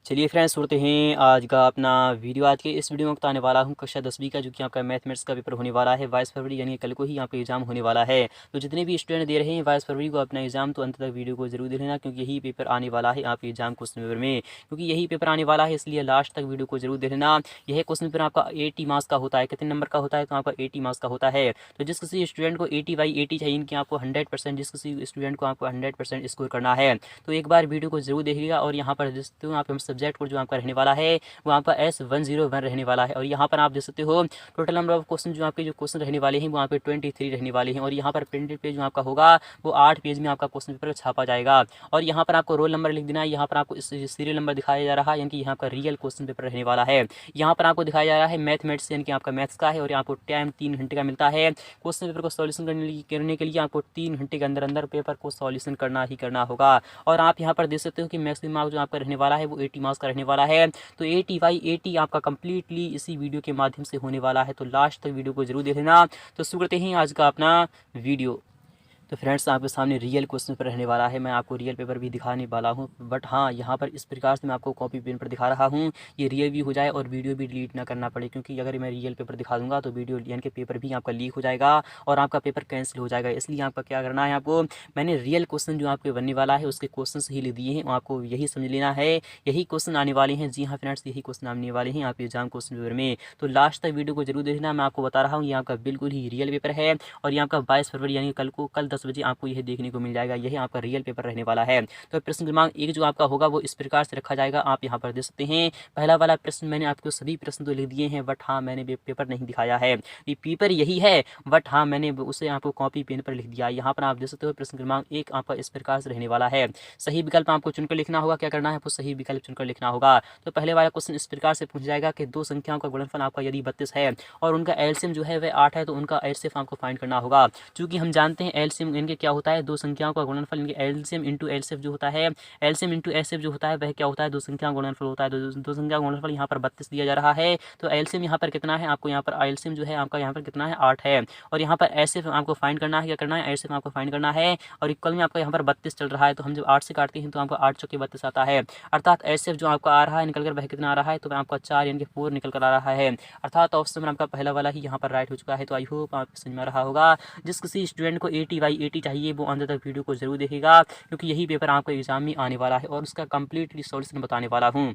चलिए फ्रेंड्स, सुनते हैं आज का अपना वीडियो। आज के इस वीडियो में बताने वाला हूँ कक्षा 10वीं का जो कि आपका मैथमेटिक्स का पेपर होने वाला है 22 फरवरी, यानी कल को ही यहाँ पे एग्जाम होने वाला है। तो जितने भी स्टूडेंट दे रहे हैं 22 फरवरी को अपना एग्जाम, तो अंत तक वीडियो को जरूर देख लेना, क्योंकि यही पेपर आने वाला है आपके एग्जाम क्वेश्चन पेपर में। क्योंकि यही पेपर आने वाला है, इसलिए लास्ट तक वीडियो को जरूर देख लेना। यह क्वेश्चन पेपर आपका 80 मार्क्स का होता है। कितने नंबर का होता है? तो आपका 80 मार्क्स का होता है। तो जिस किसी स्टूडेंट को 80/80 चाहिए, इनकी आपको 100%, जिस किसी स्टूडेंट को आपको 100% स्कोर करना है, तो एक बार वीडियो को जरूर देखिएगा। और यहाँ पर जिस आपके सब्जेक्ट कोड जो आपका रहने वाला है वो आपका S101 रहने वाला है। और यहाँ पर आप देख सकते हो टोटल नंबर ऑफ क्वेश्चन जो आपके क्वेश्चन रहने वाले हैं वो यहाँ पे 23 रहने वाले हैं। और यहाँ पर प्रिंटेड पेज जो आपका होगा वो 8 पेज में आपका क्वेश्चन पेपर छापा जाएगा। और यहाँ पर आपको रोल नंबर लिख देना है। यहाँ पर आपको सीरियल नंबर दिखाया जा रहा है, यानी कि यहाँ का रियल क्वेश्चन पेपर रहने वाला है। यहाँ पर आपको दिखाया जा रहा है मैथमेटिक्स, यानी कि आपका मैथ्स का है। और आपको टाइम 3 घंटे का मिलता है। क्वेश्चन पेपर को सॉल्यूशन करने के लिए आपको 3 घंटे के अंदर अंदर पेपर को सॉल्यूशन करना ही करना होगा। और आप यहाँ पर देख सकते हो कि मैक्सिमम मार्क्स जो आपका रहने वाला है वो 80 मार्क्स का रहने वाला है। तो 80/80 आपका कंप्लीटली इसी वीडियो के माध्यम से होने वाला है। तो लास्ट तक वीडियो को जरूर देख लेना। तो शुरू करते हैं आज का अपना वीडियो। तो फ्रेंड्स, आपके सामने रियल क्वेश्चन पर रहने वाला है। मैं आपको रियल पेपर भी दिखाने वाला हूं, बट हाँ, यहाँ पर इस प्रकार से मैं आपको कॉपी पेन पर दिखा रहा हूं, ये रियल भी हो जाए और वीडियो भी डिलीट ना करना पड़े। क्योंकि अगर मैं रियल पेपर दिखा दूंगा तो वीडियो यानी कि पेपर भी आपका लीक हो जाएगा और आपका पेपर कैंसिल हो जाएगा। इसलिए आपका क्या करना है, आपको मैंने रियल क्वेश्चन जो आपके बनने वाला है उसके क्वेश्चन ही लिख दिए हैं। आपको यही समझ लेना है, यही क्वेश्चन आने वाले हैं। जी हाँ फ्रेंड्स, यही क्वेश्चन आने वाले हैं आपके एग्जाम क्वेश्चन पेपर में। तो लास्ट तक वीडियो को जरूर देखना। मैं आपको बता रहा हूँ, ये आपका बिल्कुल ही रियल पेपर है। और ये आपका 22 फरवरी यानी कल 10 बजे आपको यह देखने को मिल जाएगा। यही आपका रियल पेपर रहने वाला है। तो प्रश्न क्रमांक 1 जो आपका होगा वो इस प्रकार से रखा जाएगा, आप यहाँ पर देख सकते हैं। पहला वाला प्रश्न मैंने आपको सभी प्रश्न तो लिख दिए हैं, बट हाँ मैंने पेपर नहीं दिखाया है। ये पेपर यही है, बट हाँ मैंने उसे आपको कॉपी पेन पर लिख दिया। यहाँ पर आप देख सकते हो प्रश्न क्रमांक 1 आपका इस प्रकार से रहने वाला है। सही विकल्प आपको चुनकर लिखना होगा। क्या करना है, आपको सही विकल्प चुनकर लिखना होगा। तो पहले वाला क्वेश्चन इस प्रकार से पूछ जाएगा कि दो संख्याओं का गुणनफल आपका यदि 32 है और उनका एलसीएम जो है वह 8 है, तो उनका एलसीएम आपको फाइंड करना होगा। चूंकि हम जानते हैं एलसीएम इनके क्या होता है, दो संख्याओं का गुणनफल, इनके एलसीएम इंटू एलसीएफ जो होता है, एलसीएम इंटू एलसीएफ जो होता है वह क्या होता है, दो संख्या गुणनफल होता है। दो संख्या गुणनफल यहाँ पर 32 दिया जा रहा है। तो एलसीएम यहाँ पर कितना है, आपको यहाँ पर एलसीएम जो है आपका यहाँ पर कितना है, 8 है। और यहाँ पर एलसीएफ आपको फाइंड करना है। क्या करना है, एलसीएम आपको फाइंड करना है। और इक्वल में आपका यहाँ पर 32 चल रहा है, तो हम जब 8 से काटते हैं तो आपको 8 चौके 32 आता है। अर्थात एलसीएफ जो आपका आ रहा है निकल कर वह कितना आ रहा है, तो आपका 4 यानी कि 4 निकल कर आ रहा है। अर्थात ऑप्शन आपका पहला वाला ही यहाँ पर राइट हो चुका है। तो आई होप आपको समझ में आ रहा होगा। जिस किसी स्टूडेंट को 80/80 चाहिए वो अंत तक वीडियो को जरूर देखेगा, क्योंकि यही पेपर आपको एग्जाम में आने वाला है और उसका कंप्लीटली सॉल्यूशन बताने वाला हूँ।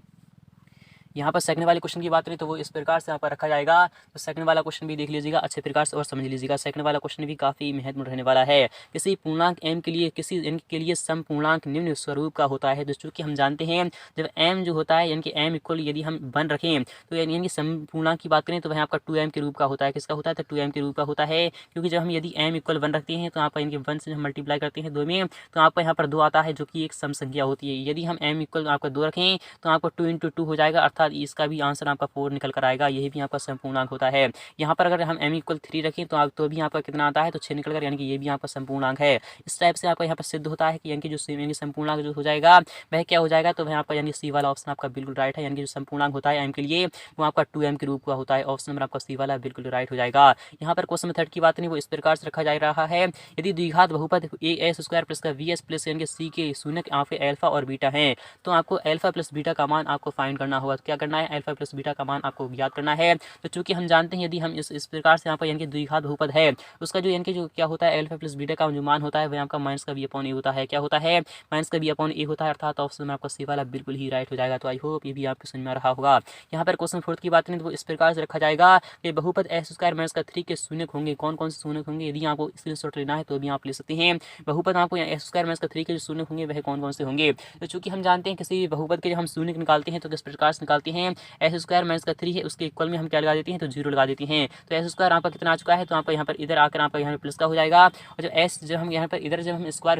यहाँ पर सेकंड वाले क्वेश्चन की बात करें तो वो इस प्रकार से यहाँ पर रखा जाएगा। तो सेकंड वाला क्वेश्चन भी देख लीजिएगा अच्छे प्रकार से और समझ लीजिएगा। सेकंड वाला क्वेश्चन भी काफ़ी महत्वपूर्ण रहने वाला है। किसी पूर्णांक m के लिए किसी n के लिए सम पूर्णांक निम्न स्वरूप का होता है। तो चूँकि हम जानते हैं जब m जो होता है यानी कि m इक्वल यदि हम 1 रखें तो यानी कि सम पूर्णांक की बात करें तो वह आपका 2m के रूप का होता है। किसका होता है, तो 2m के रूप का होता है। क्योंकि जब हम यदि m इक्वल 1 रखते हैं तो आपका यानी कि 1 से हम मल्टीप्लाई करते हैं 2 में, तो आपका यहाँ पर 2 आता है, जो कि एक सम संख्या होती है। यदि हम m इक्वल आपका 2 रखें तो आपको 2 × 2 हो जाएगा, अर्थात इसका भी आंसर आपका 4 निकल कर आएगा। यही भी आपका संपूर्णांक होता है। यहाँ पर अगर हम m इक्वल 3 रखें तो आप तो भी आपका कितना आता है, तो 6 निकल कर, यानी कि ये भी आपका संपूर्णांक है। इस टाइप से आपका यहाँ पर सिद्ध होता है कि यानी कि जो यानी संपूर्णांक जो हो जाएगा वह क्या हो जाएगा, तो वह आपका यानी सी वाला ऑप्शन आपका बिल्कुल राइट है। यानी कि जो संपूर्णांक होता है m के लिए वो आपका 2m के रूप का होता है। ऑप्शन नंबर आपका सी वाला बिल्कुल राइट हो जाएगा। यहाँ पर क्वेश्चन मेथड की बात नहीं, वो इस प्रकार से रखा जा रहा है। यदि द्विघात बहुपद a² प्लस का vs प्लस यानी कि सी के शून्य आपके अल्फा और बीटा है, तो आपको अल्फा प्लस बीटा का मान आपको फाइंड करना होगा। तो क्या करना है, अल्फा प्लस बीटा का मान आपको ज्ञात करना है। तो चूंकि हम जानते हैं यदि हम इस प्रकार से यहाँ पर यानी कि द्विघात बहुपद है उसका जो यानी कि जो क्या होता है अल्फा प्लस बीटा का जो मान होता है वह आपका माइनस का b/a होता है। क्या होता है, माइनस का b/a होता है। अर्थात ऑप्शन में आपका सी वाला बिल्कुल ही राइट हो जाएगा। तो आई होप ये भी आपको समझ में आ रहा होगा। यहाँ पर क्वेश्चन 4 की बात करें तो वो इस प्रकार से रखा जाएगा कि बहुपद s² माइनस का 3 के शून्य होंगे। कौन कौन से शून्य होंगे, यदि आपको स्क्रीनशॉट लेना है तो भी आप ले सकते हैं। बहुपद आपको s² माइनस का 3 के जो शून्य होंगे वह कौन कौन से होंगे। तो चूंकि हम जानते हैं किसी बहुपद के जब हम शून्य निकालते हैं तो किस प्रकार से निकालते हैं, s² माइनस का 3 है उसके इक्वल में हम क्या लगा देते हैं, तो 0 लगा देते हैं। तो s² आपका कितना आ चुका है, तो आपका यहाँ पर इधर आकर आपका यहाँ पर प्लस का हो जाएगा। और जब हम यहाँ पर इधर जब हम स्क्वायर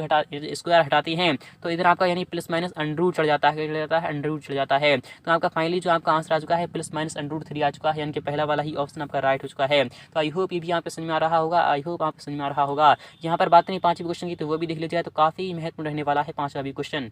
हटाते हैं तो इधर आपका यानी प्लस माइनस अंडर चढ़ जाता है, अंडर चढ़ जाता है। तो आपका फाइनली जो आपका आंसर आ चुका है प्लस माइनस √3 आ चुका है, यानी कि पहला वाला ही ऑप्शन आपका राइट हो चुका है। तो आई होप ये भी आपको समझ में आ रहा होगा। आई होप आपको समझ में आ रहा होगा। यहाँ पर बात नहीं 5वीं क्वेश्चन की, तो वो भी देख लीजिएगा। तो काफी महत्वपूर्ण रहने वाला है 5वां भी क्वेश्चन।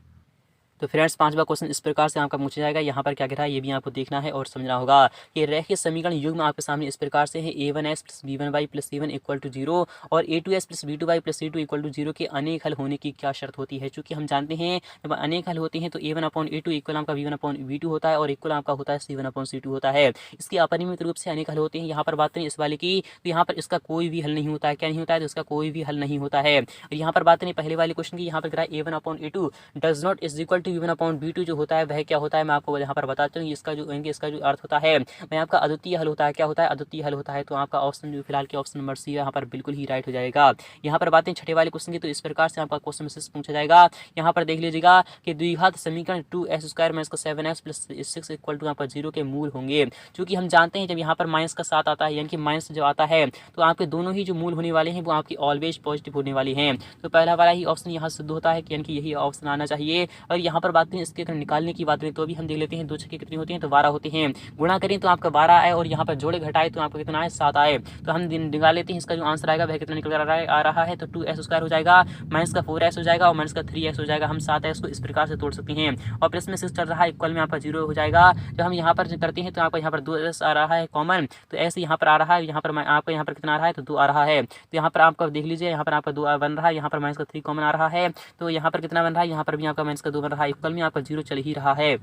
तो फ्रेंड्स पांचवा क्वेश्चन इस प्रकार से आपका पूछा जाएगा। यहाँ पर क्या कह रहा है ये भी आपको देखना है और समझना होगा कि रैखिक समीकरण युग्म आपके सामने इस प्रकार से है a1s plus b1y plus c1 equal to 0 और a2s plus b2y plus c2 equal to 0 के अनेक हल होने की क्या शर्त होती है। चूंकि हम जानते हैं जब अनेक हल होते हैं तो a1 अपॉन a2 इक्वल आपका b1 अपॉन b2 होता है और इक्वल आपका होता है c1 अपॉन c2 होता है। इसके अपरिमित रूप से अनेक हल होते हैं। यहाँ पर बात करें इस वाले की तो यहाँ पर इसका कोई भी हल नहीं होता है। क्या नहीं होता है? तो इसका कोई भी हल नहीं होता है। और यहाँ पर बात करें पहले वाले क्वेश्चन की, यहाँ पर कह रहा है a1 upon a2 does not is equal to b1 upon b2 जो होता है वह क्या होता है मैं आपको यहाँ पर बताता हूँ। इसका जो अर्थ होता है मैं आपका अद्वितीय हल होता है। क्या होता है? अद्वितीय हल होता है। तो आपका ऑप्शन जो फिलहाल के ऑप्शन नंबर सी यहाँ पर बिल्कुल ही राइट हो जाएगा। यहाँ पर बातें छठे वाले क्वेश्चन की तो इस प्रकार से आपका क्वेश्चन मैसेज पूछा जाएगा। यहाँ पर देख लीजिएगा कि द्विघात समीकरण 2s स्क्वायर माइनस का 7s प्लस 6 इक्वल टू आपका 0 के मूल होंगे। चूंकि हम जानते हैं जब यहाँ पर माइनस का 7 आता है यानी कि माइनस जब आता है तो आपके दोनों ही जो मूल होने वाले हैं वो आपकी ऑलवेज पॉजिटिव होने वाली हैं। तो पहला वाला ही ऑप्शन यहाँ सिद्ध होता है कि यानी कि यही ऑप्शन आना चाहिए। और यहाँ पर बात करें इसके अगर निकालने की बात करें तो भी हम देख लेते हैं 2 छक्के कितनी होती हैं तो 12 होती हैं। गुणा करें तो आपका 12 आए और यहाँ पर जोड़े घटाए तो आपका कितना आए 7 आए। तो हम निकाल लेते हैं इसका जो आंसर आएगा वह कितना निकल कर आ रहा है तो 2s स्क्वायर हो जाएगा माइनस का 4s हो जाएगा और माइनस का 3s हो जाएगा। हम 7s को इस प्रकार से तोड़ सकते हैं और प्लस में 6 चल रहा है इक्वल में आपका 0 हो जाएगा। जब हम यहाँ पर करते हैं तो आपका यहाँ पर 2s आ रहा है कॉमन तो ऐसे यहाँ पर आ रहा है। यहाँ पर आपका यहाँ पर कितना आ रहा है तो 2 आ रहा है। तो यहाँ पर आपका देख लीजिए यहाँ पर आपका 2 बन रहा है। यहाँ पर माइनस का 3 कॉमन आ रहा है तो यहाँ पर कितना बन रहा है यहाँ पर भी आपका माइनस का 2 बन रहा है इक्वल में आपका 0 चल ही रहा है।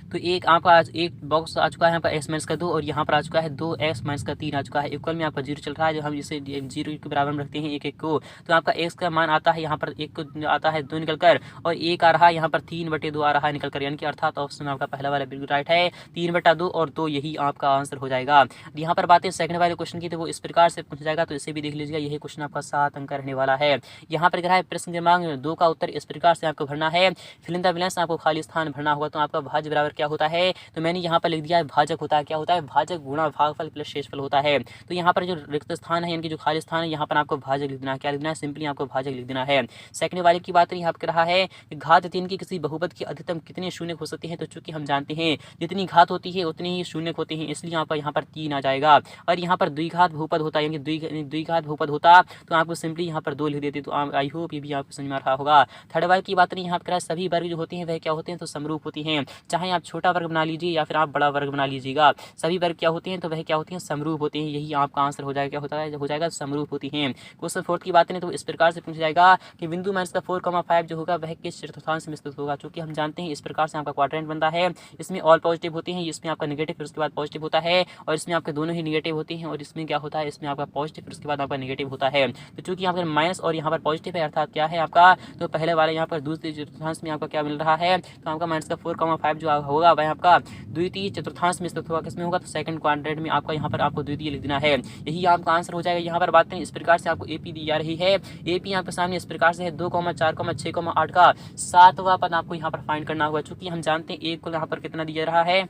तो एक आपका आज एक बॉक्स आ चुका है यहाँ पर s माइनस का 2 और यहाँ पर आ चुका है 2s माइनस का 3 आ चुका है इक्वल में आपका 0 चल रहा है। जो हम इसे 0 के बराबर में रखते हैं एक को तो आपका x का मान आता है यहाँ पर 1 को आता है 2 निकल कर और 1 आ रहा है यहाँ पर 3/2 आ रहा है निकल कर यानी कि अर्थात ऑप्शन में आपका पहला वाला बिल्कुल राइट है 3/2 और 2 यही आपका आंसर हो जाएगा। यहाँ पर बात है सेकंड वाले क्वेश्चन की तो वो इस प्रकार से पूछा जाएगा। तो इसे भी देख लीजिएगा यही क्वेश्चन आपका 7 अंक का रहने वाला है। यहाँ पर कह है प्रश्न क्रमांक 2 का उत्तर इस प्रकार से आपको भरना है। फिल इन द ब्लैंक्स आपको खाली स्थान भरना होगा। तो आपका भाज्य बराबर क्या होता है तो मैंने यहाँ पर लिख दिया है भाजक होता है। क्या होता है? भाजक गुणा भागफल प्लस शेषफल होता है। तो यहाँ पर जो रिक्त स्थान है यानी कि जो खाली स्थान है यहाँ पर आपको भाजक लिख देना है। क्या लिख देना है? सिंपली आपको भाजक लिख देना है। सेकंड वाले की बात यहाँ पर रहा है कि घात 3 की किसी बहुपद की अधिकतम कितने शून्य हो सकते हैं। तो चूंकि हम जानते हैं जितनी घात होती है उतनी ही शून्य होते हैं इसलिए आपका यहाँ पर 3 आ जाएगा। और यहाँ पर द्विघात बहुपद होता है यानी द्विघात बहुपद होता तो आपको सिंपली यहाँ पर 2 लिख देते। तो आई होप ये भी आपको समझ में आ रहा होगा। थर्ड वाले की बात नहीं यहाँ पर सभी वर्ग जो होते हैं वह क्या होते हैं तो समरूप होती हैं। चाहे आप छोटा वर्ग बना लीजिए या फिर आप बड़ा वर्ग बना लीजिएगा सभी वर्ग क्या होते हैं तो वह क्या होते हैं समरूप होते हैं। यही आपका आंसर हो जाएगा। क्या होता है? हो जाएगा समरूप होती हैं। क्वेश्चन 4 की बात करें तो इस प्रकार से पूछा जाएगा कि बिंदु माइनस का 4,5 जो होगा वह किस चतुर्थांश में स्थित होगा। क्योंकि हम जानते हैं इस प्रकार से आपका क्वाड्रेंट बनता है। इसमें ऑल पॉजिटिव होते हैं इसमें आपका नेगेटिव फिर उसके बाद पॉजिटिव होता है और इसमें आपके दोनों ही नेगेटिव होते हैं और इसमें क्या होता है इसमें आपका पॉजिटिव फिर उसके बाद आपका नेगेटिव होता है। तो चूंकि यहाँ पर माइनस और यहाँ पर पॉजिटिव है अर्थात क्या है आपका तो पहले वाले यहाँ पर दूसरे चतुर्थांश में आपका क्या मिल रहा है तो आपका माइनस का 4,5 जो होगा वह आपका द्वितीय चतुर्थांश में स्थित होगा। किसमें होगा तो सेकंड क्वाड्रेंट में आपका यहाँ पर आपको द्वितीय लिख देना है। यही आपका आंसर हो जाएगा। यहाँ पर बात करें इस प्रकार से आपको एपी दी जा रही है। एपी आपके सामने इस प्रकार से है 2, 4, 6, 8 का 7वां पद आपको यहाँ पर फाइंड करना होगा। चूंकि हम जानते हैं एक को यहाँ पर कितना दिया रहा है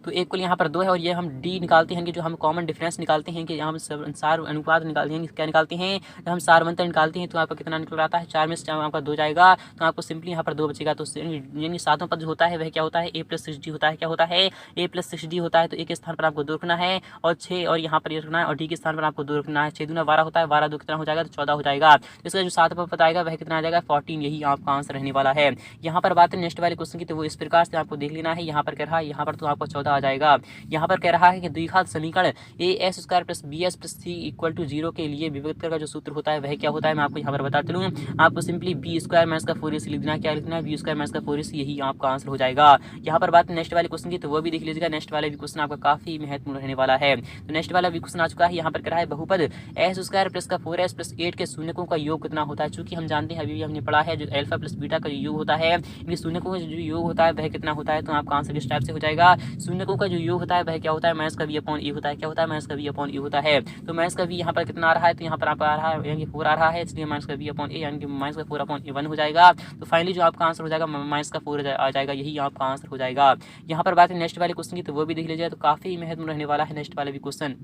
तो एक कुल यहाँ पर 2 है और ये हम डी निकालते हैं कि जो हम कॉमन डिफरेंस निकालते हैं कि हम सार अनुपात निकालते हैं क्या निकालते हैं जब हम सारवंतर निकालते हैं तो आपको कितना निकल आता है 4 में से आपका 2 जाएगा तो आपको सिंपली यहाँ पर 2 बचेगा। तो यानी 7वां पद जो होता है वह क्या होता है a+6d होता है। क्या होता है? a+6d होता है। तो एक स्थान पर आपको 2 रखना है और 6 और यहाँ पर रखना है और डी के स्थान पर आपको 2 रखना है। 6 दूना 12 होता है 12 2 कितना हो जाएगा तो 14 हो जाएगा। तो इसका जो 7वां पद आएगा वह कितना आ जाएगा 14। यही आपका आंसर रहने वाला है। यहाँ पर बात है नेक्स्ट वाले क्वेश्चन की तो वो इस प्रकार से आपको देख लेना है। यहाँ पर कह रहा है यहाँ पर तो आपको 14 आ जाएगा। यहाँ पर कह रहा है कि द्विघात समीकरण as square plus bs plus c equal to 0 के लिए विभक्त का जो सूत्र होता है वह क्या होता है मैं आपको यहाँ पर बता चलूँ। आपको सिंपली b स्क्वायर माइनस का 4ac लिखना है। क्या लिखना है? b स्क्वायर माइनस का 4ac यही आपका आंसर हो जाएगा। यहाँ पर बात नेक्स्ट वाले क्वेश्चन की तो वो भी देख लीजिएगा। नेक्स्ट वाला भी क्वेश्चन आपका काफी महत्वपूर्ण रहने वाला है। तो नेक्स्ट वाला भी क्वेश्चन आ चुका है। यहाँ पर कह रहा है बहुपद s स्क्वायर प्लस का 4s प्लस 8 के शून्यकों का योग कितना होता है। चूंकि हम जानते हैं अभी हमने पढ़ा है जो अल्फा प्लस बीटा का जो योग होता है इनके शून्यकों का जो योग होता है वह कितना होता है। तो आपका आंसर इस टाइप से हो जाएगा। शून्यकों का जो योग होता है वह क्या होता है माइनस का v अपॉन e होता है। क्या होता है? माइनस का v अपॉन e होता है। तो माइनस का v यहाँ पर कितना आ रहा है तो यहाँ पर आपका आ रहा है यानी कि 4 आ रहा है इसलिए माइनस का v अपॉन ए यानी कि माइनस का 4 अपॉन 1 हो जाएगा। तो फाइनली जो आपका आंसर हो जाएगा माइनस का 4 आ जाएगा। यही आपका आंसर हो जाएगा। यहाँ पर बात है नेक्स्ट वाले क्वेश्चन की तो वो भी देख लीजिए। तो काफी महत्वपूर्ण रहने वाला है नेक्स्ट वाले भी क्वेश्चन।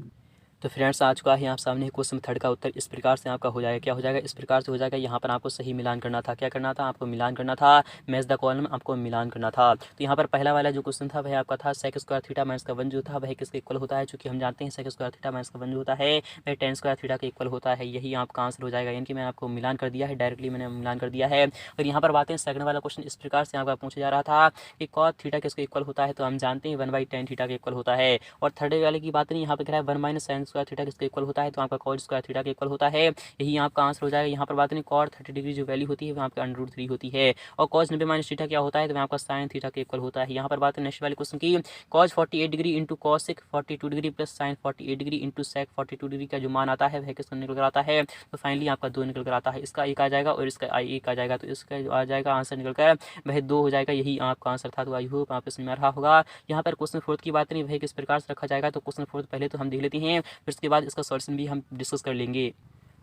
तो फ्रेंड्स आ चुका है आप सामने क्वेश्चन थर्ड का उत्तर इस प्रकार से आपका हो जाएगा। क्या हो जाएगा? इस प्रकार से हो जाएगा। यहाँ पर आपको सही मिलान करना था। क्या करना था? आपको मिलान करना था। मैच द कॉलम आपको मिलान करना था। तो यहाँ पर पहला वाला जो क्वेश्चन था वह आपका था सेक स्क्वायर थीटा माइनस का 1 जो था वह किसके इक्वल होता है। चूँकि हम जानते हैं सेक स्क्वायर थीटा माइनस का 1 जो होता है वह टेन स्क्वायर थीटा के इक्वल होता है। यही आपका आंसर हो जाएगा। यानी कि मैंने आपको मिलान कर दिया है, डायरेक्टली मैंने मिलान कर दिया है। और यहाँ पर बात है सेकंड वाला क्वेश्चन इस प्रकार से आपका पूछा जा रहा था कि कॉट थीटा किसके इक्वल होता है। तो हम जानते हैं 1/tan थीटा के इक्वल होता है। और थर्ड वाले की बात नहीं, यहाँ पर कह रहा है 1 माइनस साइन स्क्वायर थीटा किसके इक्वल होता है। तो आपका कॉट स्क्वायर थीटा के इक्वल होता है। यही आपका आंसर हो जाएगा। यहाँ पर बात नहीं कॉट 30 डिग्री जो वैल्यू होती है वह आपका √3 होती है। और कॉस 90 माइनस थीटा क्या होता है। तो वह आपका साइन थीटा के इक्वल होता है। यहाँ पर बात है नेक्स्ट वाले क्वेश्चन की cos 48 degree into cos 42 degree plus sine 48 degree into sec 42 degree का जो मान आता है वह किसका निकल कर आता है। तो फाइनली आपका 2 निकल कर आता है। इसका 1 आ जाएगा और इसका 1 आ जाएगा। तो इसका जो आ जाएगा आंसर निकल कर वह 2 हो जाएगा। यही आपका आंसर था। तो आई होप आपको समझ में आ रहा होगा। यहाँ पर क्वेश्चन फोर्थ की बात नहीं वह किस प्रकार से रखा जाएगा। तो क्वेश्चन फोर्थ पहले तो हम देख लेते हैं, फिर उसके बाद इसका सॉल्यूशन भी हम डिस्कस कर लेंगे।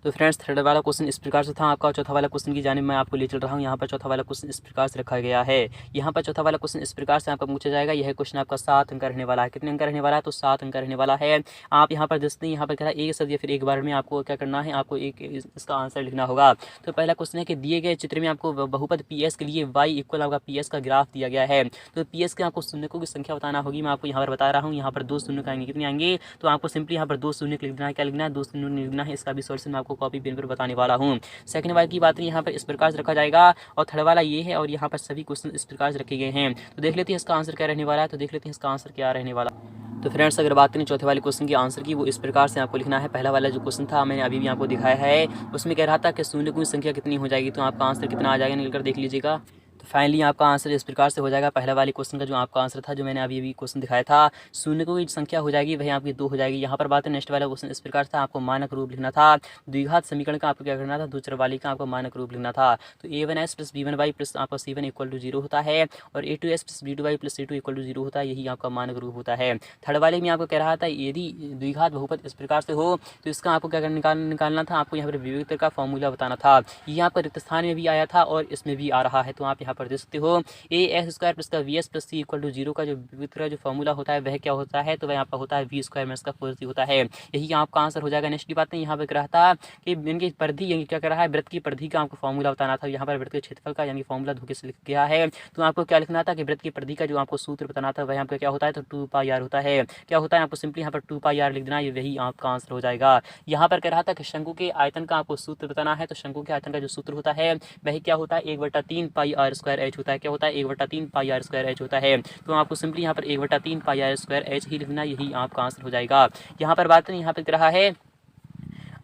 तो फ्रेंड्स थर्ड वाला क्वेश्चन इस प्रकार से था आपका। चौथा वाला क्वेश्चन की जानिब मैं आपको ले चल रहा हूँ। यहाँ पर चौथा वाला क्वेश्चन इस प्रकार से रखा गया है। यहाँ पर चौथा वाला क्वेश्चन इस प्रकार से आपका पूछा जाएगा। यह क्वेश्चन आपका 7 अंक रहने वाला है। कितने अंक रहने वाला है। तो 7 अंक रहने वाला है। आप यहाँ पर देखते हैं, यहाँ पर कह रहा है एक शब्द या फिर एक बार में आपको क्या करना है, आपको एक इसका आंसर लिखना होगा। तो पहला क्वेश्चन है कि दिए गए चित्र में आपको बहुपद PS के लिए y इक्वल आपका PS का ग्राफ दिया गया है। तो PS के आपको शून्यकों की संख्या बताना होगी। मैं आपको यहाँ पर बता रहा हूँ। यहाँ पर 2 शून्य आएंगे। कितने आएंगे। तो आपको सिंपली यहाँ पर 2 शून्य लिख देना है। क्या लिखना है। 2 शून्य लिखना है। इसका भी सॉल्यूशन मैं आपको कॉपी पेन पर बताने वाला हूँ। सेकंड वाले की बात यहाँ पर इस प्रकार से रखा जाएगा। और थर्ड वाला ये है। और यहाँ पर सभी क्वेश्चन इस प्रकार से रखे गए हैं। तो देख लेते हैं इसका आंसर क्या रहने वाला है। तो देख लेते हैं इसका आंसर क्या रहने वाला। तो फ्रेंड्स अगर बात करें चौथे वाले क्वेश्चन की आंसर की, वो इस प्रकार से आपको लिखना है। पहला वाला जो क्वेश्चन था मैंने अभी भी आपको दिखाया है, उसमें कह रहा था कि शून्य की संख्या कितनी हो जाएगी। तो आपका आंसर कितना आ जाएगा निकलकर देख लीजिएगा। तो फाइनली आपका आंसर इस प्रकार से हो जाएगा। पहला वाले क्वेश्चन का जो आपका आंसर था, जो मैंने अभी क्वेश्चन दिखाया था, शून्यकों की संख्या हो जाएगी वही आपकी 2 हो जाएगी। यहाँ पर बात है नेक्स्ट वाला क्वेश्चन इस प्रकार था। आपको मानक रूप लिखना था। द्विघात समीकरण का आपको क्या करना था। दूसरे वाले का आपको मानक रूप लिखना था। तो A1S प्लस B1Y प्लस आपका C1 इक्वल टू 0 होता है। और A2S plus B2Y plus C2 equal to 0 होता है। यही आपका मानक रूप होता है। थर्ड वाले में आपको कह रहा था यदि द्विघात बहुपद इस प्रकार से हो तो इसका आपको क्या निकालना था। आपको यहाँ पर विविधता का फॉर्मूला बताना था। ये आपका रिक्त स्थान में भी आया था और इसमें भी आ रहा है। तो आप यहाँ पर देख सकते हो AX स्क्वायर प्लस का VS प्लस C इक्वल टू 0 का जो विविधता जो फॉर्मूला होता है वह क्या होता है। तो वह आपका होता है V स्क्वायर माइनस का 4C होता है। यही आपका आंसर हो जाएगा। नेक्स्ट की बात नहीं, यहाँ पर कह रहा था कि इनकी परिधि यानी क्या कर रहा है, वृत्त की परिधि का आपको फॉर्मूला बताना था। यहाँ पर वृत्त के क्षेत्रफल का यानी फॉर्मूला धोखे से लिख गया है। तो आपको क्या लिखना था कि वृत्त की परिधि का जो आपको सूत्र बताना था वह आपका क्या होता है। तो 2πr होता है। क्या होता है आपको सिंपली यहाँ पर 2πr लिख देना, ये वही आपका आंसर हो जाएगा। यहाँ पर कह रहा था कि शंकु के आयतन का आपको सूत्र बताना है। तो शंकु के आयतन का जो सूत्र होता है वही क्या होता है 1/3πr² होता है। क्या होता है 1/3πr² होता है। तो आपको सिंपली यहाँ पर 1/3πr² ही लिखना, यही आपका आंसर हो जाएगा। यहाँ पर बात नहीं, यहाँ पर रहा है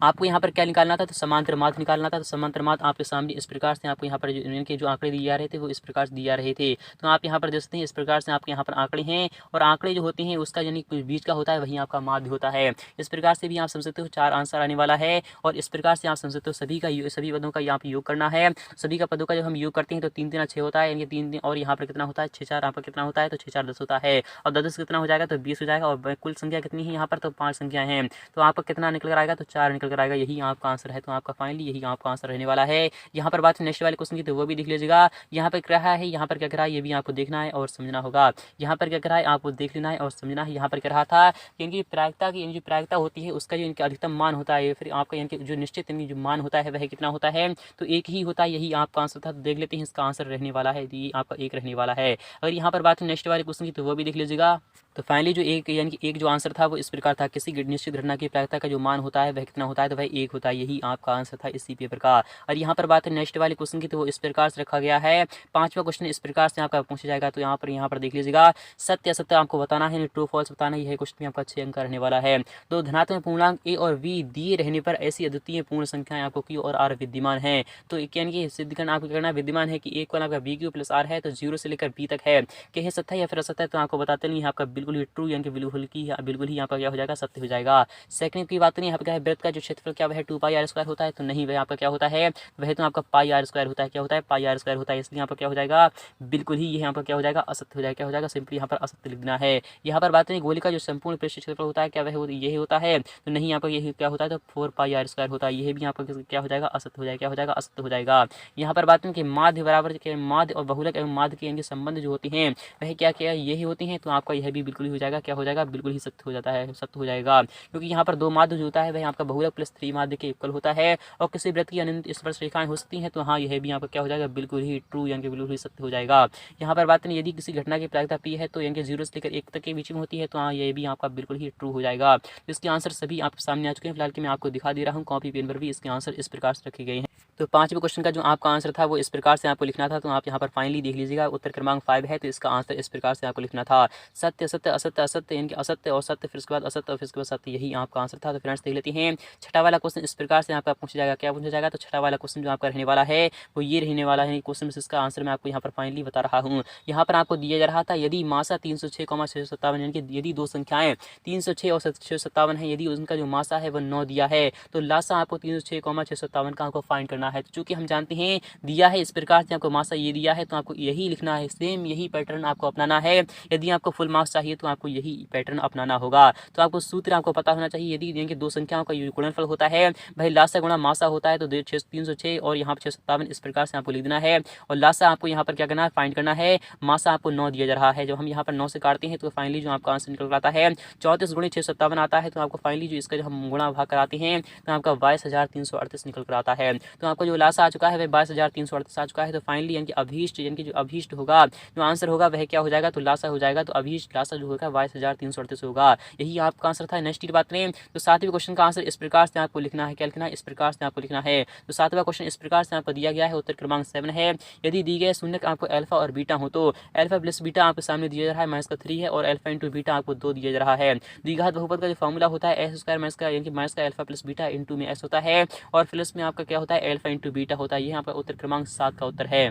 आपको यहाँ पर क्या निकालना था। तो समांतर माध्य निकालना था। तो समांतर माध्य आपके सामने इस प्रकार से आपको यहाँ पर इनके जो आंकड़े दिए जा रहे थे वो इस प्रकार से दिए जा रहे थे। तो आप यहाँ पर देख सकते हैं इस प्रकार से आपके यहाँ पर आंकड़े हैं। और आंकड़े जो होते हैं उसका यानी बीच का होता है वही आपका माध्य होता है। इस प्रकार से भी आप समझ सकते हो 4 आंसर आने वाला है। और इस प्रकार से आप समझ सकते हो सभी पदों का यहाँ पर योग करना है। सभी का पदों का जब हम योग करते हैं तो 3 3 6 होता है। यानी 3 और यहाँ पर कितना होता है 6 4 यहाँ पर कितना होता है। तो 6 4 10 होता है। और 10 कितना हो जाएगा तो 20 हो जाएगा। और कुल संख्या कितनी है यहाँ पर तो 5 संख्याएं हैं। तो आपका कितना निकल कर आएगा तो 4 निकल कर आएगा। यही आपका आंसर है। तो आपका फाइनली यही आपका आंसर रहने वाला है। यहाँ पर बात नेक्स्ट वाले क्वेश्चन की तो वो भी देख लीजिएगा। यहाँ पर क्या है, यहाँ पर क्या करा है ये भी आपको देखना है और समझना होगा। यहाँ पर क्या करा है आपको देख लेना है और समझना है। यहाँ पर क्या रहा था कि इनकी प्रायिकता की जो प्रायिकता होती है उसका जो इनका अधिकतम मान होता है, फिर आपका इनके जो निश्चित इनकी जो मान होता है वह कितना होता है। तो एक ही होता है। यही आपका आंसर था। तो देख लेते हैं इसका आंसर रहने वाला है। ये आपका 1 रहने वाला है। अगर यहाँ पर बात नेक्स्ट वाले क्वेश्चन की तो वो भी देख लीजिएगा। तो फाइनली जो एक यानी कि एक जो आंसर था वो इस प्रकार था, किसी निश्चित घटना की प्रायिकता का जो मान होता है वह कितना होता है। तो वह 1 होता है। यही आपका आंसर था इसी पेपर का। और यहाँ पर बात है नेक्स्ट वाले क्वेश्चन की तो वो इस प्रकार से रखा गया है। 5वां क्वेश्चन इस प्रकार से आपका पूछा जाएगा। तो यहाँ पर देख लीजिएगा सत्य असत्य आपको बताना है, ट्रू फॉल्स बताना है। यह क्वेश्चन में आपका 6 अंक का रहने वाला है। दो धनात्मक पूर्णांक A और V दिए रहने पर ऐसी अद्वितीय पूर्ण संख्याएं आपको Q और R विद्यमान है। तो यानी कि सिद्ध करना आपको करना विद्यमान है कि एक वाला आपका BQ प्लस R है तो 0 से लेकर B तक है। क्या सत्य या फिर असत्य। तो आपको बताते नहीं आपका बिल्कुल ही ट्रू यानी कि बिल्कुल ही यहाँ पर क्या हो जाएगा सत्य हो जाएगा। सेकंड की बात नहीं, यहाँ पर क्या है वृत्त का जो क्षेत्रफल क्या वह 2πr² होता है। तो नहीं, वह आपका क्या होता है, वह तो आपका πr² होता है। क्या होता है πr² होता है। इसलिए यहाँ पर क्या हो जाएगा बिल्कुल ही ये यहाँ पर क्या हो जाएगा असत्य हो जाएगा। क्या हो जाएगा सिंपली यहाँ पर असत्य लिखना है। यहाँ पर बात नहीं गोली का जो संपूर्ण पृष्ठ क्षेत्रफल होता है क्या वह यही होता है। तो नहीं, यहाँ पर यही क्या होता है तो 4πr² होता है। यह भी यहाँ पर क्या हो जाएगा असत्य हो जाएगा। क्या हो जाएगा असत्य हो जाएगा। यहाँ पर बात नहीं कि माध्य बराबर माध्य और बहुलक एवं माध्य के इनके संबंध जो होते हैं वह क्या यही होती हैं। तो आपका यह भी बिल्कुल बिल्कुल ही हो जाएगा, क्या हो जाएगा, बिल्कुल ही सत्य हो जाता है, सत्य हो जाएगा। क्योंकि यहाँ पर दो माध्य जो होता है वह आपका बहुलक प्लस 3 माध्य के इक्वल होता है और किसी वृत्त की अनंत स्पर्श रेखाएं हो सकती हैं, तो हाँ यह भी यहाँ पर क्या हो जाएगा, बिल्कुल ही ट्रू यानी कि बिल्कुल ही सत्य हो जाएगा। यहाँ पर बात करें यदि किसी घटना की प्रायिकता पी है तो यानी कि 0 से लेकर 1 तक के बीच में होती है, तो हाँ ये भी आपका बिल्कुल ही ट्रू हो जाएगा। तो इसके आंसर सभी आपके सामने आ चुके हैं, फिलहाल कि मैं आपको दिखा दे रहा हूँ, कॉपी पेन पर भी इसके आंसर इस प्रकार से रखे गए हैं। तो पांचवें क्वेश्चन का जो आपका आंसर था वो इस प्रकार से आपको लिखना था, तो आप यहाँ पर फाइनली देख लीजिएगा, उत्तर क्रमांक 5 है, तो इसका आंसर इस प्रकार से आपको लिखना था, सत्य सत्य असत्य असत्य यानी कि असत्य और सत्य, फिर उसके बाद असत्य और फिर उसके बाद सत्य, यही आपका आंसर था। तो फ्रेंड्स देख लेते हैं छठा वाला क्वेश्चन इस प्रकार से आपका पूछा जाएगा, क्या पूछा जाएगा, तो छठा वाला क्वेश्चन जो आपका रहने वाला है वो ये रहने वाला है। क्वेश्चन इसका आंसर मैं आपको यहाँ पर फाइनली बता रहा हूँ। यहाँ पर आपको दिया जा रहा था यदि मासा 306,657 यानी कि यदि दो संख्याएं 306 और 657 है, यदि उनका जो मासा है वह 9 दिया है, तो लासा आपको 306,657 का आपको फाइंड करना है। तो चूंकि हम जानते हैं दिया है इस प्रकार से आपको मासा ये दिया है, तो आपको यही लिखना है, सेम यही पैटर्न आपको अपनाना है। यदि आपको फुल मार्क्स चाहिए तो आपको यही पैटर्न अपनाना होगा। तो आपको सूत्र आपको पता होना चाहिए, यदि यानी कि दो संख्याओं का गुणनफल होता है भाई लासा गुणा मासा होता है, तो 306 और यहाँ पर 657 इस प्रकार से आपको लिख देना है। और लासा आपको यहाँ पर क्या करना है, फाइंड करना है। मासा आपको 9 दिया जा रहा है, जब हम यहाँ पर 9 से काटते हैं तो फाइनली जो आपका आंसर निकल आता है 34 गुणे 657 आता है। तो आपको फाइनली जो इसका जो हम गुणा भाग कराते हैं तो आपका 22,338 निकल कर आता है। तो आपका जो लासा आ चुका है वह 22,338 आ चुका है। तो फाइनली यानी कि अभीष्ट यानी कि जो अभीष्ट होगा, जो आंसर होगा वह क्या हो जाएगा, तो लासा हो जाएगा। तो अभीष्ट लासा जो होगा 22,338 होगा, यही आपका आंसर था। नेक्स्ट बात करें तो सातवें क्वेश्चन का आंसर इस प्रकार से आपको लिखना है, क्या लिखना है, इस प्रकार से आपको लिखना है। तो सातवां क्वेश्चन इस प्रकार से आपको दिया गया है, उत्तर क्रमांक 7 है। यदि दी गए शून्य आपको अल्फा और बीटा हो, तो अल्फा प्लस बीटा आपके सामने दिया जा रहा है माइनस का 3 है, और अल्फा इंटू बीटा आपको 2 दिया जा रहा है। द्विघात बहुपद का जो फॉर्मूला होता है एस स्क्वायर माइनस का यानी कि माइनस का अल्फा प्लस बीटा इंटू में एस होता है, और प्लस में आपका क्या होता है, अल्फा इंटू बीटा होता है। ये आपका उत्तर क्रमांक 7 का उत्तर है।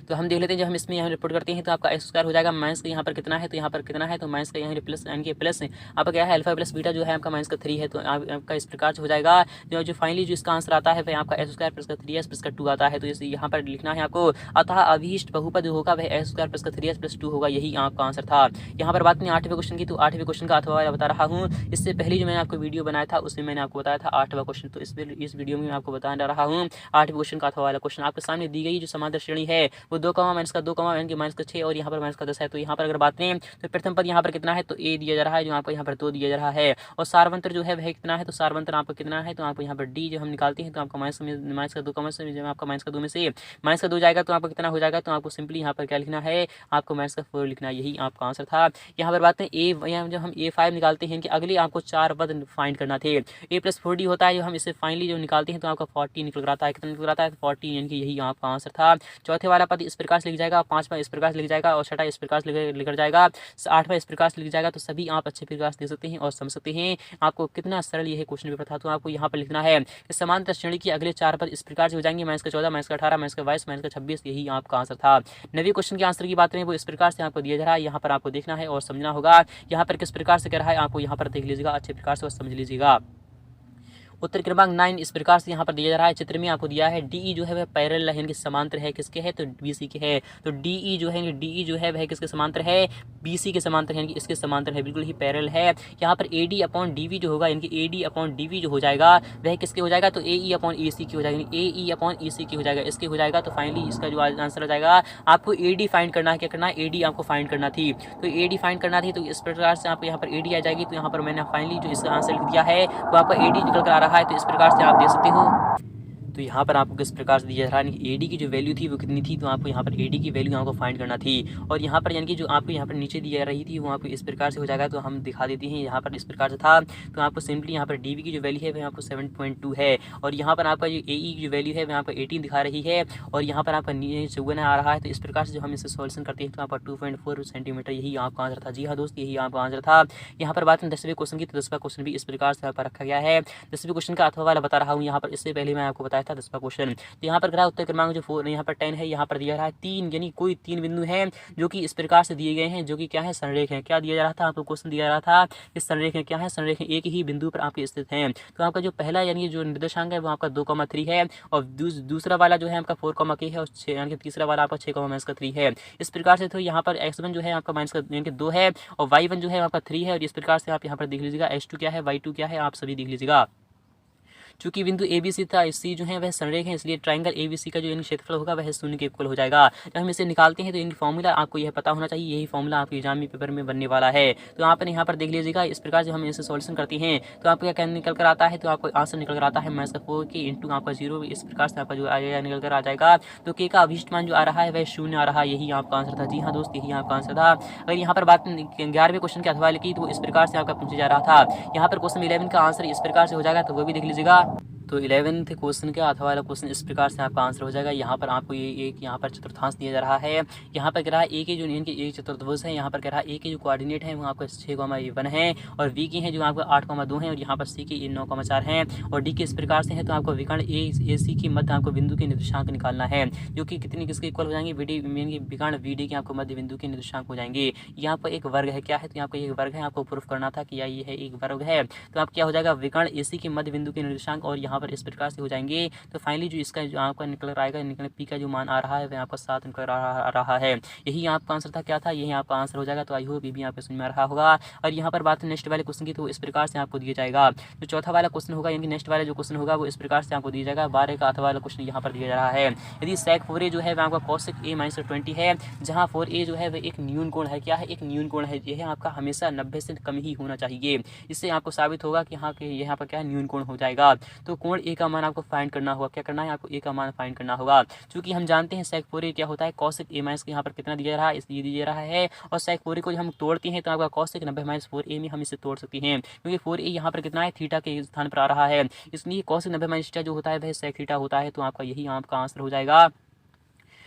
तो हम देख लेते हैं, जब हम इसमें यहाँ रिपोर्ट करते हैं तो आपका एक्स स्क्वायर हो जाएगा, माइनस का यहाँ पर कितना है, तो यहाँ पर कितना है, तो माइनस का यहाँ प्लस यानी कि प्लस आपका क्या है, अल्फा प्लस बीटा जो है आपका माइनस का 3 है। तो आपका इस प्रकार से हो जाएगा। जो फाइनली जो इसका आंसर आता है वह आपका एक्स स्क्वायर प्लस का 3s प्लस का 2 आता है। तो इस यहाँ पर लिखना है आपको, अतः अभीष्ट बहुपद होगा वह एक्स स्क्वायर प्लस का 3s प्लस 2 होगा, यही आपका आंसर था। यहाँ पर बात नहीं 8वें क्वेश्चन की, तो 8वें क्वेश्चन का अथवा बता रहा हूँ। इससे पहले जो मैंने आपको वीडियो बनाया था उसमें मैंने आपको बताया था 8वां क्वेश्चन, तो इस वीडियो में मैं आपको बता रहा हूँ 8वें क्वेश्चन का अथवा वाला क्वेश्चन। आपके सामने दी गई जो समांतर श्रेणी है वो 2 माइनस का 2 यानी कि माइनस का 6 और यहाँ पर माइनस का 10 है। तो यहाँ पर अगर बात करें तो प्रथम पद यहाँ पर कितना है, तो ए दिया जा रहा है, जो आपको यहाँ पर 2 दिया जा रहा है। और सारवंतर जो है वह कितना है, तो सारवंतर आपको कितना है, तो आपको यहाँ पर डी जो हम निकालते हैं तो आपका माइनस का 2 जब आपका माइनस का 2 में से माइनस का 2 जाएगा तो आपको कितना हो जाएगा, तो आपको सिंपली यहाँ पर क्या लिखना है, आपको माइनस का 4 लिखना है, यही आपका आंसर था। यहाँ पर बात है यहाँ जब हम A5 निकालते हैं कि अगले आपको 4 पद फाइंड करना थे, a प्लस 4d होता है, जो हम इसे फाइनली जो निकालते हैं तो आपका 40 निकल आता है। कितना निकल आता है, 40 यानी कि यही आपका आंसर था। चौथे वाला पद इस प्रकार से लिख जाएगा, 5वां इस प्रकार से लिख जाएगा, और छठा इस प्रकार से लिखा जाएगा, 8वां इस प्रकार से लिख जाएगा। तो सभी आप अच्छे प्रकार से देख सकते हैं और समझ सकते हैं आपको कितना सरल यह क्वेश्चन पेपर था। तो आपको यहाँ पर लिखना है कि समांतर श्रेणी के अगले 4 पद इस प्रकार से हो जाएंगे, माइनस का 14, माइनस का 18, माइनस का 22, माइनस का 26, यही आपका आंसर था। 9वें क्वेश्चन के आंसर की बात करें वो इस प्रकार से आपको दिया जा रहा है, यहाँ पर आपको देखना है और समझना होगा। यहाँ पर किस प्रकार से कह रहा है आपको यहाँ पर देख लीजिएगा, अच्छे प्रकार से और समझ लीजिएगा। उत्तर क्रमांक 9 इस प्रकार से यहाँ पर दिया जा रहा है। चित्र में आपको दिया है डीई जो है वह पैरेलल है, यानी समांतर है, किसके है, तो बीसी के है। तो डीई जो है डीई जो है वह किसके समांतर है, बीसी के समांतर है, यानी कि इसके समांतर है, बिल्कुल ही पैरेलल है। यहाँ पर एडी अपॉन डीवी जो होगा, यानी कि एडी अपॉन डीवी जो हो जाएगा वह किसके हो जाएगा, तो एई अपॉन एसी की हो जाएगा, एई अपॉन एसी की हो जाएगा, इसके हो जाएगा। तो फाइनली इसका जो आंसर हो जाएगा, आपको एडी फाइंड करना है, क्या करना है, एडी आपको फाइंड करना थी। तो एडी फाइंड करना थी, तो इस प्रकार से आपको यहाँ पर एडी आ जाएगी। तो यहाँ पर मैंने फाइनली जो इसका आंसर लिख दिया है तो आपका एडी निकल कर आ रहा है। तो इस प्रकार से आप देख सकते हो। तो यहाँ पर आपको किस प्रकार से दिया जा रहा है कि एडी की जो वैल्यू थी वो कितनी थी, तो आपको यहाँ पर एडी की वैल्यू आपको फाइंड करना थी। और यहाँ पर यानी कि जो आपको यहाँ पर नीचे दी जा रही थी वो आपको इस प्रकार से हो जाएगा। तो हम दिखा देते हैं, यहाँ पर इस प्रकार से था। तो आपको सिंपली यहाँ पर डीवी की जो वैल्यू है वह आपको 7.2 है, और यहाँ पर आपका जो एई की जो वैल्यू है वह आपको 18 दिखा रही है, और यहाँ पर आपका 54 आ रहा है। तो इस प्रकार से जो हम इसे सॉल्यूशन करते हैं तो आपका 2.4 सेंटीमीटर यही आपका आंसर था। जी हाँ दोस्त, यही आपका आंसर था। यहाँ पर बात करें 10वें क्वेश्चन की, तो 10वां क्वेश्चन भी इस प्रकार से यहाँ पर रखा गया है। 10वें क्वेश्चन का अथवा वाला बता रहा हूँ यहाँ पर, इससे पहले मैं आपको बताया था 10वां क्वेश्चन। तो यहाँ पर ग्राह उत्तर क्रमांक जो 4 यहाँ पर 10 है, यहाँ पर दिया रहा है 3, यानी कोई 3 बिंदु हैं जो कि इस प्रकार से दिए गए हैं, जो कि क्या है, संरेख है। क्या दिया जा रहा था आपको, क्वेश्चन दिया रहा था कि संरेख है, क्या है, संरेख एक ही बिंदु पर आपके स्थित हैं। तो आपका जो पहला यानी जो निर्देशांक है वो आपका 2,3 है, और दूसरा वाला जो है आपका 4,k है, और यानी कि तीसरा वाला आपका 6,3 है। इस प्रकार से तो यहाँ पर x1 जो है आपका माइनस का यानी कि 2 है, और y1 जो है आपका 3 है, और इस प्रकार से आप यहाँ पर देख लीजिएगा x2 क्या है, y2 क्या है, आप सभी देख लीजिएगा। चूंकि बिंदु ए बी सी था, सी जो है वह संरेख है, इसलिए ट्राइंगल ए बी सी का जो यानी क्षेत्रफल होगा वह शून्य के इक्वल हो जाएगा। जब हम इसे निकालते हैं तो इनकी फॉर्मूला आपको यह पता होना चाहिए, यही फॉर्मूला आपके एग्जाम पेपर में बनने वाला है। तो यहाँ पर देख लीजिएगा, इस प्रकार से हम इसे सॉल्यूशन करते हैं तो आपको क्या निकल कर आता है, तो आपको आंसर निकल कर आता है -4 के इंटू आपका 0। इस प्रकार से आपका जो आएगा निकल कर आ जाएगा। तो के का अभिष्ट मान जो आ रहा है वह 0 आ रहा है, यही आपका आंसर था। जी हाँ दोस्त, यही आपका आंसर था। अगर यहाँ पर बात 11वें क्वेश्चन के हवाले की तो इस प्रकार से आपका पूछा जा रहा था। यहाँ पर क्वेश्चन 11 का आंसर इस प्रकार से हो जाएगा, तो वो भी देख लीजिएगा। तो 11th क्वेश्चन के अथवा वाला क्वेश्चन इस प्रकार से आपका आंसर हो जाएगा। यहाँ पर आपको ये एक यहाँ पर चतुर्थांश दिया जा रहा है। यहाँ पर कह रहा है ए के जो इनके एक चतुर्थभुज है, यहाँ पर कह रहा है ए के जो कोऑर्डिनेट है वो आपका 6,1 है, और बी के हैं जो आपका 8,2 है, और यहाँ पर सी के 9,4 हैं, और डी के इस प्रकार से है। तो आपको विकर्ण ए सी की मध्य आपको बिंदु के निर्देशांक निकालना है, जो कि कितनी किसके इक्वल हो जाएंगे, विकर्ण वी डी के आपको मध्य बिंदु के निर्देशांक हो जाएंगे। यहाँ पर एक वर्ग है, क्या है, तो यहाँ पर एक वर्ग है, आपको प्रूफ करना था कि ये है एक वर्ग है। तो आप क्या हो जाएगा, विकर्ण ए सी के मध्य बिंदु के निर्देशांक, और यहाँ पर इस प्रकार से हो जाएंगे। तो फाइनली जो इसका जो आपका निकल आएगा, पी का जो मान आ रहा है वह आपका 7 निकल रहा है। यही आपका आंसर था, क्या था, यही आपका आंसर हो जाएगा। तो आई होप ये भी आपको समझ में आ रहा होगा। और यहाँ पर बात नेक्स्ट वाले क्वेश्चन की, तो इस प्रकार से आपको दिया जाएगा। जो चौथा वाला क्वेश्चन होगा, यानी नेक्स्ट वाला जो क्वेश्चन होगा वो इस प्रकार से आपको दिया जाएगा। 12 का अथवा वाला क्वेश्चन यहाँ पर दिया जा रहा है। यदि sec 4a जो है वह आपका cosec a - 20 है, जहाँ 4a जो है वह एक न्यून कोण है। क्या है, एक न्यून कोण है। यह आपका हमेशा 90 से कम ही होना चाहिए। इससे आपको साबित होगा कि यहाँ पर क्या है, न्यून कोण हो जाएगा। तो कोण ए का मान आपको फाइंड करना होगा। क्या करना है, आपको ए का मान फाइंड करना होगा। क्योंकि हम जानते हैं sec 4a क्या होता है, cosec a - यहाँ पर कितना दिया रहा है, इसलिए दिया रहा है। और sec 4a को जब हम तोड़ते हैं तो आपका cosec 90 - 4a में हम इसे तोड़ सकते हैं, क्योंकि 4a यहाँ पर कितना है, थीटा के स्थान पर आ रहा है। इसलिए cosec 90 - थीटा जो होता है वह sec थीटा होता है। तो आपका यही आपका आंसर हो जाएगा।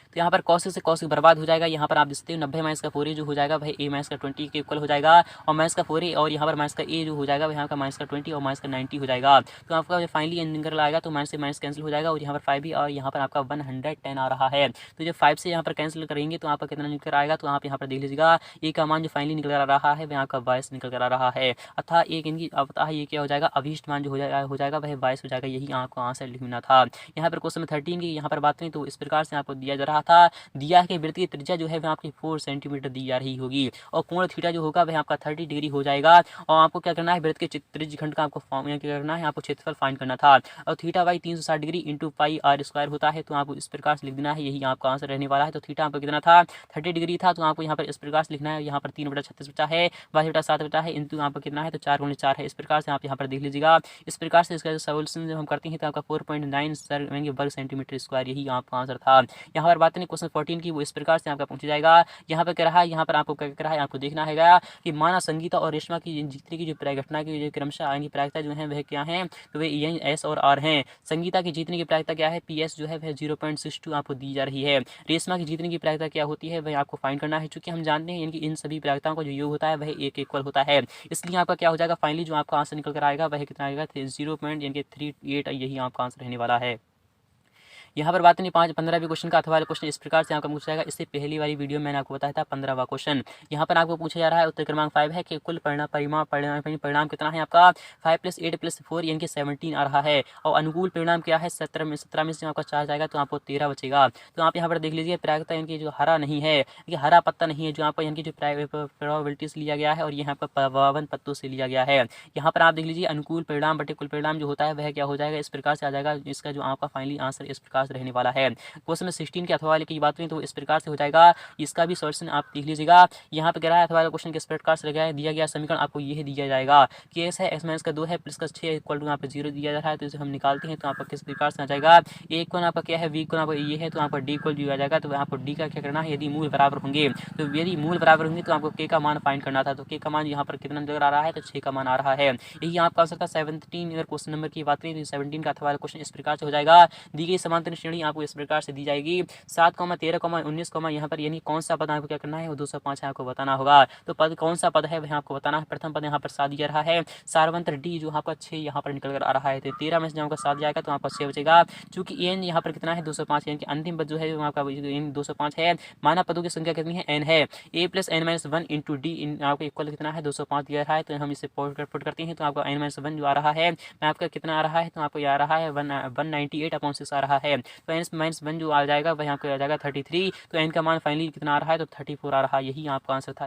तो यहाँ पर cosec से cosec बर्बाद हो जाएगा। यहाँ पर आप देखते हो 90 - 4a जो हो जाएगा वह a - 20 के इक्वल हो जाएगा, और -4a और यहाँ पर -a जो हो जाएगा वह यहाँ का -20 और -90 हो जाएगा। तो आपका फाइनली निकल आएगा, तो माइनस से माइनस कैंसिल हो जाएगा, और यहाँ पर 5 भी, और यहाँ पर आपका 110 आ रहा है। तो जब 5 से यहाँ पर कैंसिल करेंगे तो आपका कितना निकल आएगा, तो आप यहाँ पर देख लीजिएगा, ए का मान जो फाइनली निकल आ रहा है वह आपका 22 निकल कर आ रहा है। अतः एक इनकी अतः ये क्या हो जाएगा, अभीष्ट मान जो हो जाएगा वह 22 हो जाएगा। यही आपको आंसर लिखना था। यहाँ पर क्वेश्चन 13 की यहाँ पर बात करें तो इस प्रकार से आपको दिया जा रहा था। दिया कि वृत्त की त्रिज्या जो है वह आपकी 4 सेंटीमीटर दी जा रही होगी, और कोण थीटा जो होगा वह आपका 30 डिग्री हो जाएगा। और आपको क्या करना है, वृत्त के त्रिज्य खंड का आपको क्या करना है, आपको क्षेत्रफल फाइंड करना था। और theta by 360 degree into pi r square होता है। तो आपको इस प्रकार से लिख देना है, यही आपका आंसर रहने वाला है। तो थीटा आपको कितना था, 30 डिग्री था। तो आपको यहाँ पर इस प्रकार से लिखना है, यहाँ पर 3/36 बचा है, 22/7 बचा है, इंटू यहाँ पर कितना है, तो 4×4 है। इस प्रकार से आप यहाँ पर देख लीजिएगा। इस प्रकार से इसका सोल्यूशन जब हम करते हैं तो आपका 4.9 वर्ग सेंटीमीटर स्क्वायर, यही आपका आंसर था। यहाँ पर बात करें क्वेश्चन 14 की, वो इस प्रकार से आपका पूछ जाएगा। यहाँ पर कह रहा है, यहाँ पर आपको क्या कह रहा है, आपको देखना है कि माना संगीता और रेशमा की जीतने की जो प्रायघटना की जो क्रमशः आएंगी प्रायिकता जो है वह क्या है, तो वे यही एस और आर हैं। संगीता की जीतने की प्रायिकता क्या है, पी एस जो है वह 0.62 आपको दी जा रही है। रेशमा की जीतने की प्रायिकता क्या होती है वह आपको फाइंड करना है। चूंकि हम जानते हैं इनकी इन सभी प्रायिकताओं का जो योग होता है वह एक इक्वल होता है, इसलिए आपका क्या हो जाएगा, फाइनली जो आपका आंसर निकल कर आएगा वह कितना आएगा, 0.38, यही आपका आंसर रहने वाला है। यहाँ पर बात नहीं 15वें क्वेश्चन का अथवा वाला क्वेश्चन इस प्रकार से आपका पूछा जाएगा। इससे पहली वाली वीडियो मैंने आपको बताया था 15वां क्वेश्चन। यहाँ पर आपको पूछा जा रहा है, उत्तर क्रमांक 5 है कि कुल परिणाम कितना है आपका, 5 + 8 + 4 यानी कि 17 आ रहा है। और अनुकूल परिणाम क्या है, 17 में से आपका 4 जाएगा तो आपको 13 बचेगा। तो आप यहाँ पर देख लीजिए, प्रायिकता इनकी जो हरा नहीं है, ये हरा पत्ता नहीं है, जो आपका इनकी जो प्रोबेबिलिटी से लिया गया है, और यहाँ पर 52 पत्तों से लिया गया है। यहाँ पर आप देख लीजिए, अनुकूल परिणाम बटे कुल परिणाम जो होता है वह क्या हो जाएगा, इस प्रकार से आ जाएगा। इसका जो आपका फाइनली आंसर इस प्रकार से रहने वाला है। क्वेश्चन 16 के अथवा वाले की बात करें तो इस प्रकार से हो जाएगा। इसका भी सॉल्यूशन आप देख लीजिएगा। यहाँ पे कह रहा है अथवा वाला क्वेश्चन किस प्रकार से दिया गया समीकरण आपको यह दिया जाएगा कि एस है x - 2 है प्लस का 6 इक्वल टू यहाँ पे 0 दिया जा रहा है। तो इसे हम निकालते हैं तो आपका किस प्रकार से आ जाएगा, ए कोण आपका क्या है, वी कोण आपका ये है, तो आपका डी इक्वल आ जाएगा। तो आपको डी का क्या करना है, यदि मूल बराबर होंगे, तो यदि मूल बराबर होंगे तो आपको के का मान फाइंड करना था। तो के का मान यहाँ पर कितना नजर आ रहा है, तो 6 का मान आ रहा है। यही आपका आंसर था 17। अगर क्वेश्चन नंबर की बात करें तो 17 का अथवा वाला क्वेश्चन इस प्रकार से हो जाएगा। दी गई समांतर श्रेणी आपको इस प्रकार से दी जाएगी, 7, 13, 19, यहाँ पर यानी कौन सा पद आपको क्या करना है, वो 205 है, आपको बताना होगा। तो पद कौन सा पद है वह आपको बताना है। प्रथम पद यहाँ पर 7 दिया रहा है, सारवंतर डी जो आपका 6 यहाँ पर निकल कर आ रहा है। तो 13 में से आपका 7 जाएगा तो आपका 6 बचेगा। चूंकि एन यहाँ पर कितना है, 205, यानी कि अंतिम पद जो है आपका 205 है। माना पदों की संख्या कितनी है, n है। a + n - 1 इंटू डी आपको इक्वल कितना है, 205 दिया रहा है। तो हम इसे पुट करते हैं तो आपका n - 1 जो आ रहा है मैं आपका कितना आ रहा है, तो आपको आ रहा है 198/6 आ रहा है। तो n - 1 जो आ जाएगा वह आपको आ जाएगा 33। तो n का मान फाइनली कितना आ रहा है, तो 34 आ रहा है। यही आपका आंसर था।